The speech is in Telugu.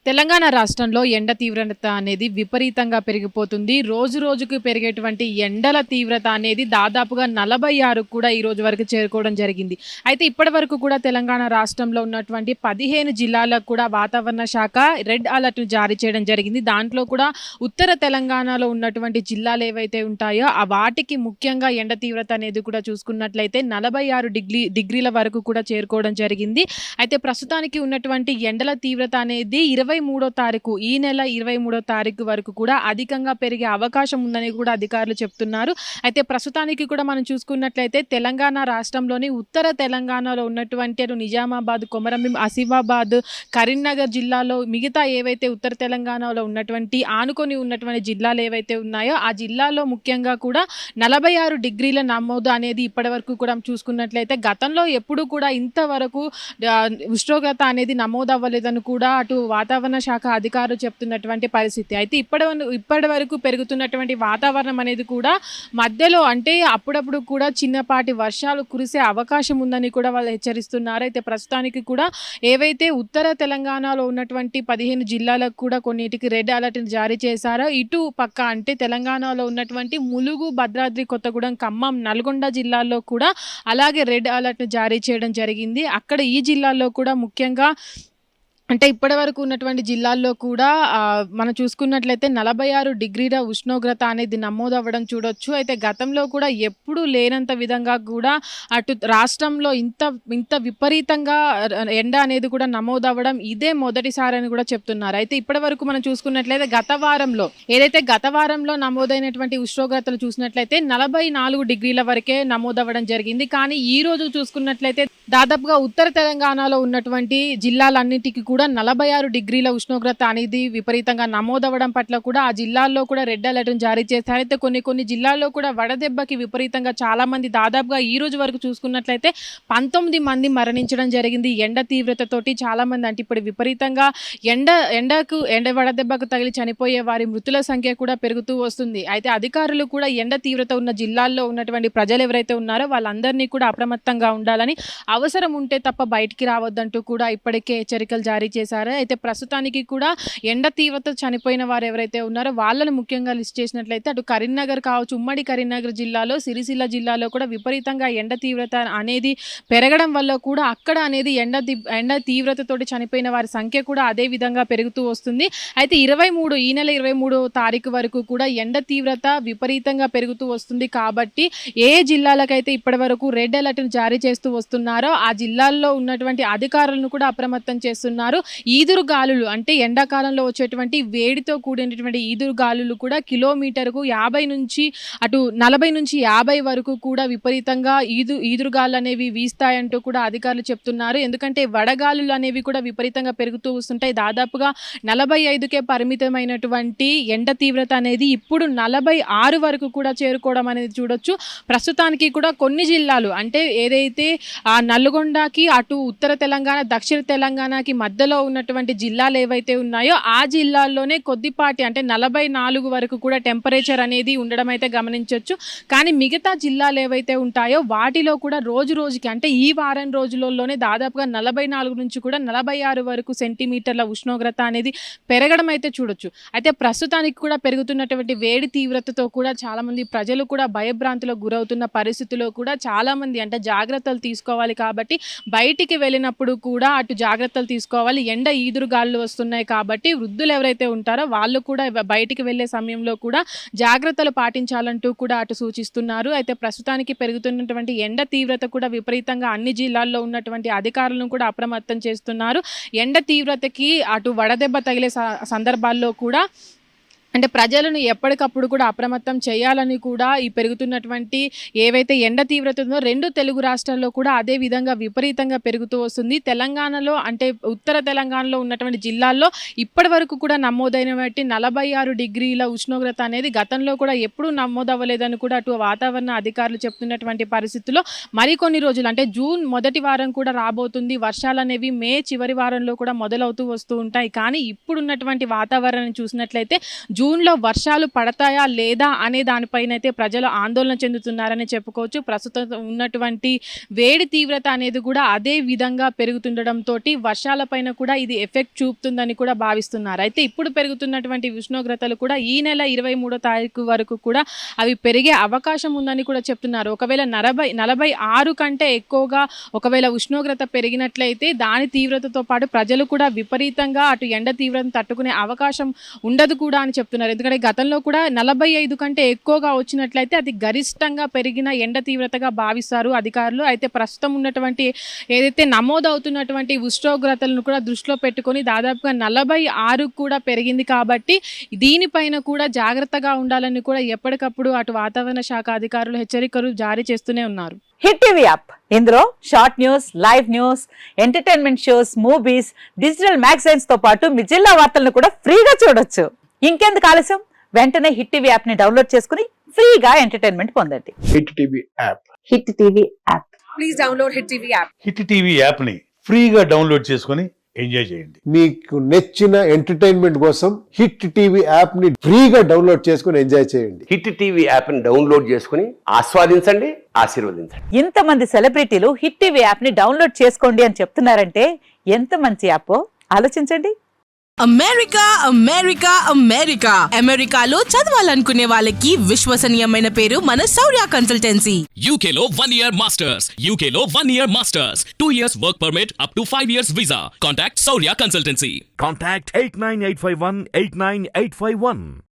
తెలంగాణ రాష్ట్రంలో ఎండ తీవ్రత అనేది విపరీతంగా పెరిగిపోతుంది. రోజు రోజుకు పెరిగేటువంటి ఎండల తీవ్రత అనేది దాదాపుగా 46 కూడా ఈ రోజు వరకు చేరుకోవడం జరిగింది. అయితే ఇప్పటివరకు కూడా తెలంగాణ రాష్ట్రంలో ఉన్నటువంటి 15 జిల్లాలకు కూడా వాతావరణ శాఖ రెడ్ అలర్ట్ జారీ చేయడం జరిగింది. దాంట్లో కూడా ఉత్తర తెలంగాణలో ఉన్నటువంటి జిల్లాలు ఏవైతే ఉంటాయో వాటికి ముఖ్యంగా ఎండ తీవ్రత అనేది కూడా చూసుకున్నట్లయితే 46 డిగ్రీల వరకు కూడా చేరుకోవడం జరిగింది. అయితే ప్రస్తుతానికి ఉన్నటువంటి ఎండల తీవ్రత అనేది 23 తారీఖు ఈ నెల 23 తారీఖు వరకు కూడా అధికంగా పెరిగే అవకాశం ఉందని కూడా అధికారులు చెప్తున్నారు. అయితే ప్రస్తుతానికి కూడా మనం చూసుకున్నట్లయితే తెలంగాణ రాష్ట్రంలోని ఉత్తర తెలంగాణలో ఉన్నటువంటి నిజామాబాద్, కొమరంభీం, ఆసిఫాబాద్, కరీంనగర్ జిల్లాలో మిగతా ఏవైతే ఉత్తర తెలంగాణలో ఉన్నటువంటి ఆనుకొని ఉన్నటువంటి జిల్లాలు ఏవైతే ఉన్నాయో ఆ జిల్లాలో ముఖ్యంగా కూడా 46 డిగ్రీల నమోదు అనేది ఇప్పటివరకు కూడా చూసుకున్నట్లయితే గతంలో ఎప్పుడు కూడా ఇంతవరకు ఉష్ణోగ్రత అనేది నమోదు అవ్వలేదని కూడా అటు వాతావరణ శాఖ అధికారులు చెప్తున్నటువంటి పరిస్థితి. అయితే ఇప్పటి వరకు పెరుగుతున్నటువంటి వాతావరణం అనేది కూడా మధ్యలో అంటే అప్పుడప్పుడు కూడా చిన్నపాటి వర్షాలు కురిసే అవకాశం ఉందని కూడా వాళ్ళు హెచ్చరిస్తున్నారు. అయితే ప్రస్తుతానికి కూడా ఏవైతే ఉత్తర తెలంగాణలో ఉన్నటువంటి 15 జిల్లాలకు కూడా కొన్నిటికి రెడ్ అలర్ట్ జారీ చేశారో ఇటు పక్క అంటే తెలంగాణలో ఉన్నటువంటి ములుగు, భద్రాద్రి కొత్తగూడెం, ఖమ్మం, నల్గొండ జిల్లాల్లో కూడా అలాగే రెడ్ అలర్ట్ జారీ చేయడం జరిగింది. అక్కడ ఈ జిల్లాల్లో కూడా ముఖ్యంగా అంటే ఇప్పటివరకు ఉన్నటువంటి జిల్లాల్లో కూడా మనం చూసుకున్నట్లయితే 46 డిగ్రీల ఉష్ణోగ్రత అనేది నమోదవ్వడం చూడొచ్చు. అయితే గతంలో కూడా ఎప్పుడూ లేనంత విధంగా కూడా అటు రాష్ట్రంలో ఇంత విపరీతంగా ఎండ అనేది కూడా నమోదవ్వడం ఇదే మొదటిసారి అని కూడా చెప్తున్నారు. అయితే ఇప్పటివరకు మనం చూసుకున్నట్లయితే గత వారంలో నమోదైనటువంటి ఉష్ణోగ్రతలు చూసినట్లయితే 44 డిగ్రీల వరకే నమోదవ్వడం జరిగింది. కానీ ఈ రోజు చూసుకున్నట్లయితే దాదాపుగా ఉత్తర తెలంగాణలో ఉన్నటువంటి జిల్లాలన్నిటికీ కూడా 46 డిగ్రీల ఉష్ణోగ్రత అనేది విపరీతంగా నమోదవ్వడం పట్ల కూడా ఆ జిల్లాల్లో కూడా రెడ్ అలర్ట్ జారీ చేశారు. అయితే కొన్ని జిల్లాల్లో కూడా వడదెబ్బకి విపరీతంగా చాలా మంది దాదాపుగా ఈ రోజు వరకు చూసుకున్నట్లయితే 19 మంది మరణించడం జరిగింది. ఎండ తీవ్రతతోటి చాలా మంది అంటే ఇప్పుడు విపరీతంగా ఎండ వడదెబ్బకు తగిలి చనిపోయే వారి మృతుల సంఖ్య కూడా పెరుగుతూ వస్తుంది. అయితే అధికారులు కూడా ఎండ తీవ్రత ఉన్న జిల్లాల్లో ఉన్నటువంటి ప్రజలు ఎవరైతే ఉన్నారో వాళ్ళందరినీ కూడా అప్రమత్తంగా ఉండాలని, అవసరం ఉంటే తప్ప బయటికి రావద్దంటూ కూడా ఇప్పటికే హెచ్చరికలు జారీ చేశారు. అయితే ప్రస్తుతానికి కూడా ఎండ తీవ్రత చనిపోయిన వారు ఎవరైతే ఉన్నారో వాళ్ళని ముఖ్యంగా లిస్ట్ చేసినట్లయితే అటు కరీంనగర్ కావచ్చు, ఉమ్మడి కరీంనగర్ జిల్లాలో, సిరిసిల్ల జిల్లాలో కూడా విపరీతంగా ఎండ తీవ్రత అనేది పెరగడం వల్ల కూడా అక్కడ అనేది ఎండ తీవ్రతతోటి చనిపోయిన వారి సంఖ్య కూడా అదే విధంగా పెరుగుతూ వస్తుంది. అయితే ఈ నెల 23 తారీఖు వరకు కూడా ఎండ తీవ్రత విపరీతంగా పెరుగుతూ వస్తుంది. కాబట్టి ఏ జిల్లాలకైతే ఇప్పటి వరకు రెడ్ అలర్ట్ జారీ చేస్తూ వస్తున్నారో ఆ జిల్లాల్లో ఉన్నటువంటి అధికారులను కూడా అప్రమత్తం చేస్తున్నారు. ఈదురు గాలులు అంటే ఎండాకాలంలో వచ్చేటువంటి వేడితో కూడినటువంటి ఈదురు గాలులు కూడా కిలోమీటర్కు 50 నుంచి అటు 40 నుంచి 50 వరకు కూడా విపరీతంగా ఈదురు గాలులు అనేవి వీస్తాయంటూ కూడా అధికారులు చెప్తున్నారు. ఎందుకంటే వడగాలులు అనేవి కూడా విపరీతంగా పెరుగుతూ వస్తుంటాయి. దాదాపుగా 45కే పరిమితమైనటువంటి ఎండ తీవ్రత అనేది ఇప్పుడు 46 వరకు కూడా చేరుకోవడం అనేది చూడొచ్చు. ప్రస్తుతానికి కూడా కొన్ని జిల్లాలు అంటే ఏదైతే నల్గొండకి అటు ఉత్తర తెలంగాణ, దక్షిణ తెలంగాణకి మధ్యలో ఉన్నటువంటి జిల్లాలు ఏవైతే ఉన్నాయో ఆ జిల్లాల్లోనే కొద్దిపాటి అంటే 44 వరకు కూడా టెంపరేచర్ అనేది ఉండడం అయితే గమనించవచ్చు. కానీ మిగతా జిల్లాలు ఏవైతే ఉంటాయో వాటిలో కూడా రోజుకి అంటే ఈ వారం రోజులలోనే దాదాపుగా 44 నుంచి కూడా 46 వరకు సెంటీమీటర్ల ఉష్ణోగ్రత అనేది పెరగడం అయితే చూడొచ్చు. అయితే ప్రస్తుతానికి కూడా పెరుగుతున్నటువంటి వేడి తీవ్రతతో కూడా చాలామంది ప్రజలు కూడా భయభ్రాంతులకు గురవుతున్న పరిస్థితిలో కూడా చాలామంది అంటే జాగ్రత్తలు తీసుకోవాలి. కాబట్టి బయటికి వెళ్ళినప్పుడు కూడా అటు జాగ్రత్తలు తీసుకోవాలి. ఎండ ఈదురు గాలులు వస్తున్నాయి కాబట్టి వృద్ధులు ఎవరైతే ఉంటారో వాళ్ళు కూడా బయటికి వెళ్ళే సమయంలో కూడా జాగ్రత్తలు పాటించాలంటూ కూడా అటు సూచిస్తున్నారు. అయితే ప్రస్తుతానికి పెరుగుతున్నటువంటి ఎండ తీవ్రత కూడా విపరీతంగా అన్ని జిల్లాల్లో ఉన్నటువంటి అధికారులను కూడా అప్రమత్తం చేస్తున్నారు. ఎండ తీవ్రతకి అటు వడదెబ్బ తగిలే సందర్భాల్లో కూడా అంటే ప్రజలను ఎప్పటికప్పుడు కూడా అప్రమత్తం చేయాలని కూడా ఈ పెరుగుతున్నటువంటి ఏవైతే ఎండ తీవ్రత ఉందో 2 తెలుగు రాష్ట్రాల్లో కూడా అదే విధంగా విపరీతంగా పెరుగుతూ వస్తుంది. తెలంగాణలో అంటే ఉత్తర తెలంగాణలో ఉన్నటువంటి జిల్లాల్లో ఇప్పటి వరకు కూడా నమోదైనటువంటి 46 డిగ్రీల ఉష్ణోగ్రత అనేది గతంలో కూడా ఎప్పుడూ నమోదవ్వలేదని కూడా అటు వాతావరణ అధికారులు చెప్తున్నటువంటి పరిస్థితుల్లో మరికొన్ని రోజులు అంటే జూన్ మొదటి వారం కూడా రాబోతుంది. వర్షాలు అనేవి మే చివరి వారంలో కూడా మొదలవుతూ వస్తూ ఉంటాయి. కానీ ఇప్పుడున్నటువంటి వాతావరణం చూసినట్లయితే జూన్లో వర్షాలు పడతాయా లేదా అనే దానిపైన అయితే ప్రజలు ఆందోళన చెందుతున్నారని చెప్పుకోవచ్చు. ప్రస్తుతం ఉన్నటువంటి వేడి తీవ్రత అనేది కూడా అదే విధంగా పెరుగుతుండడంతో వర్షాలపైన కూడా ఇది ఎఫెక్ట్ చూపుతుందని కూడా భావిస్తున్నారు. అయితే ఇప్పుడు పెరుగుతున్నటువంటి ఉష్ణోగ్రతలు కూడా ఈ నెల 23వ తారీఖు వరకు కూడా అవి పెరిగే అవకాశం ఉందని కూడా చెప్తున్నారు. ఒకవేళ 46 కంటే ఎక్కువగా ఒకవేళ ఉష్ణోగ్రత పెరిగినట్లయితే దాని తీవ్రతతో పాటు ప్రజలు కూడా విపరీతంగా అటు ఎండ తీవ్రతను తట్టుకునే అవకాశం ఉండదు కూడా అని చెప్తున్నారు. ఎందుకంటే గతంలో కూడా 45 కంటే ఎక్కువగా వచ్చినట్లయితే అది గరిష్టంగా పెరిగిన ఎండ తీవ్రతగా భావిస్తారు అధికారులు. అయితే ప్రస్తుతం ఉన్నటువంటి ఏదైతే నమోదవుతున్నటువంటి ఉష్ణోగ్రతలను కూడా దృష్టిలో పెట్టుకొని దాదాపుగా 46 కూడా పెరిగింది. కాబట్టి దీనిపైన కూడా జాగ్రత్తగా ఉండాలని కూడా ఎప్పటికప్పుడు అటు వాతావరణ శాఖ అధికారులు హెచ్చరికలు జారీ చేస్తూనే ఉన్నారు. హిట్ టీవీ యాప్ ఇందులో short news, live news, entertainment shows, movies, digital magazines తో పాటు మీ జిల్లా వార్తలను కూడా ఫ్రీగా చూడొచ్చు. ఇంకెందుకు ఆలస్యం, వెంటనే హిట్ టీవీ యాప్ ని డౌన్లోడ్ చేసుకుని ఫ్రీగా ఎంటర్టైన్మెంట్ పొందండి. Hit TV app. Hit TV app. Please download hit TV app. Hit TV app ని ఫ్రీగా డౌన్లోడ్ చేసుకొని ఎంజాయ్ చేయండి. మీకు నచ్చిన ఎంటర్టైన్మెంట్ కోసం హిట్ టీవీ యాప్ ని ఫ్రీగా డౌన్లోడ్ చేసుకుని ఎంజాయ్ చేయండి. హిట్ టీవీ యాప్ ని డౌన్లోడ్ చేసుకుని ఆస్వాదించండి, ఆశీర్వదించండి. ఇంతమంది సెలబ్రిటీలు హిట్ టీవీ యాప్ ని డౌన్లోడ్ చేసుకోండి అని చెప్తున్నారంటే ఎంత మంచి యాప్ ఆలోచించండి. అమెరికా అమెరికా అమెరికా అమెరికాలో చదవాలనుకునే వాళ్ళకి విశ్వసనీయమైన పేరు మన శౌర్య కన్సల్టెన్సీ. UK లో 1 year masters, UK లో 1 year masters, 2 years work permit up to 5 years visa. Contact Saurya Consultancy. Contact 89851 89851.